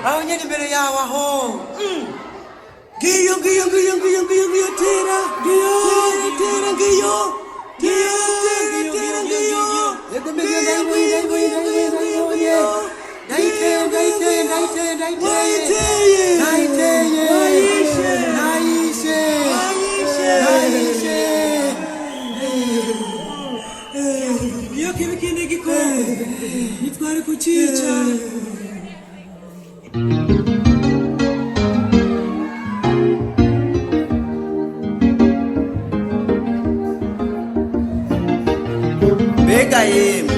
aho nyene imbere yawe aho Giyo tera giyo iyo kibikinde gikoko nitware kucica mbega yemwe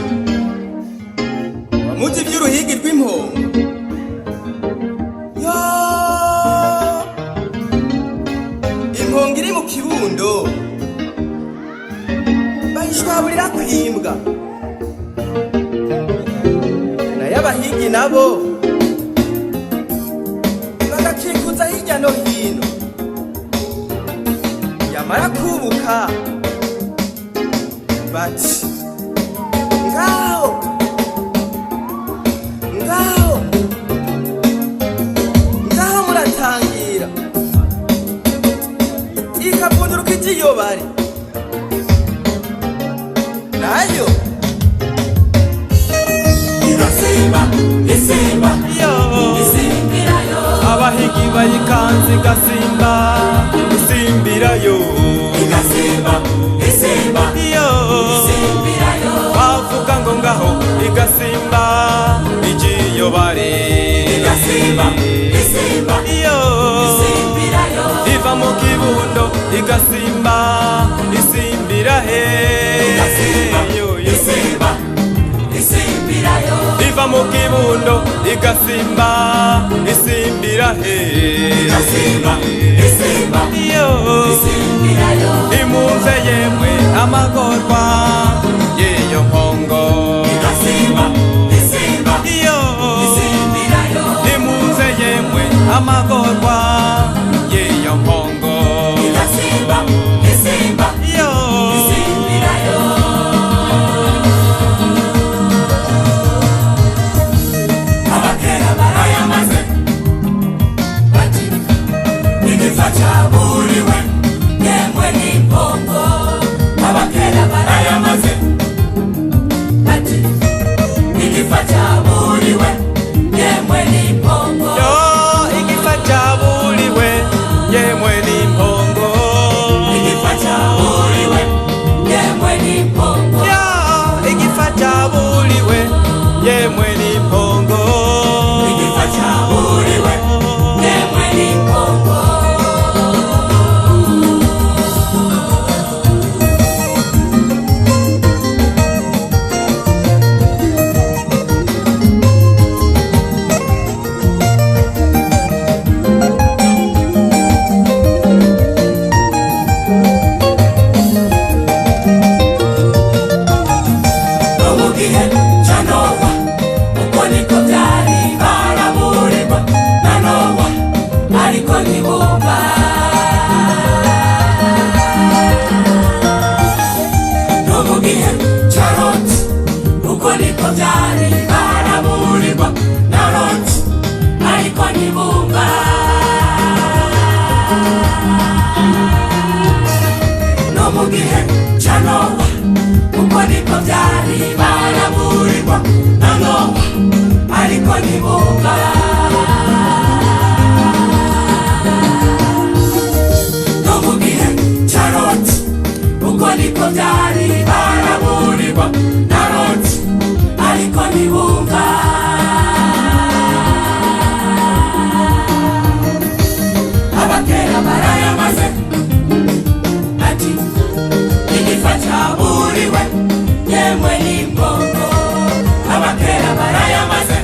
wamuzi ivy'uruhigi rw'impongo impongo iri mu kirundo bayishwaburira kwimbwa nayo abahigi nabo bagakikuza hirya no hino yamara kubuka bati ngaho muratangira ikavunduruka ijiyo bari nayo igasimba isimbirayo abahigi bayikanze igasimba isimbirayo igasimba isimbirayo bavuga ngo ngaho igasimba ijiyo bare igasimba isimbirayo iva mu kibundo igasimba isimbira he isimbirayo iva mu kibundo igasimba isimbira he isimbirayo imuze yemwe amagorwa yeyo mpongo igasimba isimbirayo imuze yemwe amagorwa yeyo mpongo igasimba isimbirayo abakera barayamaze bati igifa cyaburiwe yemwe n'impongo abakera barayamaze bati igifa cyaburiwe yemwe n'impongo igifa cyaburiwe yemwe n'impongo igifa cyaburiwe yemwe n'impongo igifa cyaburiwe yemwe n'impongo igifa cyaburiwe yemwe n'impongo mu gihe cya Nowa uko niko byari baraburirwa na Nowa ariko ntibumva no mu gihe cya Loti uko niko byari baraburirwa na Loti ariko ntibumva no mu gihe cya Nowa uko niko byari baraburirwa na Nowa ariko ntibumva no mu gihe cya Loti uko niko byari baraburirwa na Loti ariko ntibumva abakera barayamaze ati igifa cyaburiwe yemwe n'impongo abakera barayamaze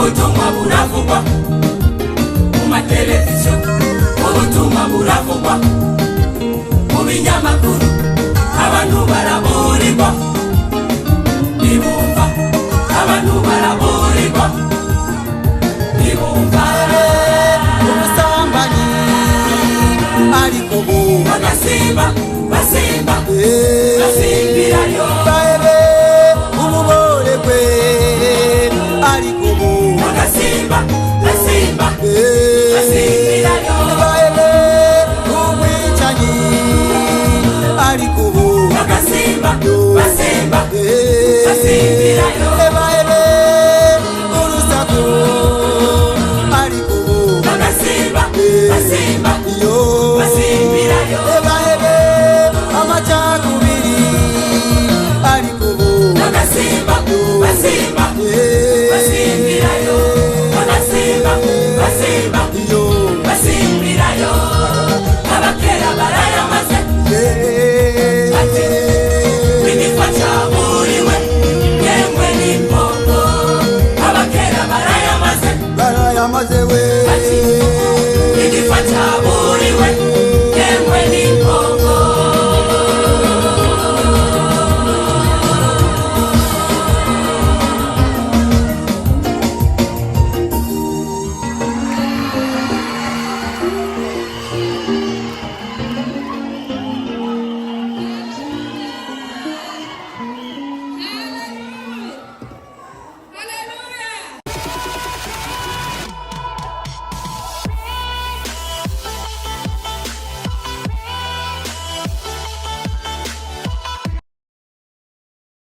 ubutumwa buravugwa mu mateleviziyo, ubutumwa buravugwa mu binyamakuru, abantu baraburirwa ntibumva, abantu baraburirwa ntibumva. Ubusambanyi ariko bo bagasimba basimba basimbirayo, baebe ububorekwe ariko bo bagasimba basimba basimbirayo, baebe ubwicanyi ariko bo bagasimba basimba basimbirayo,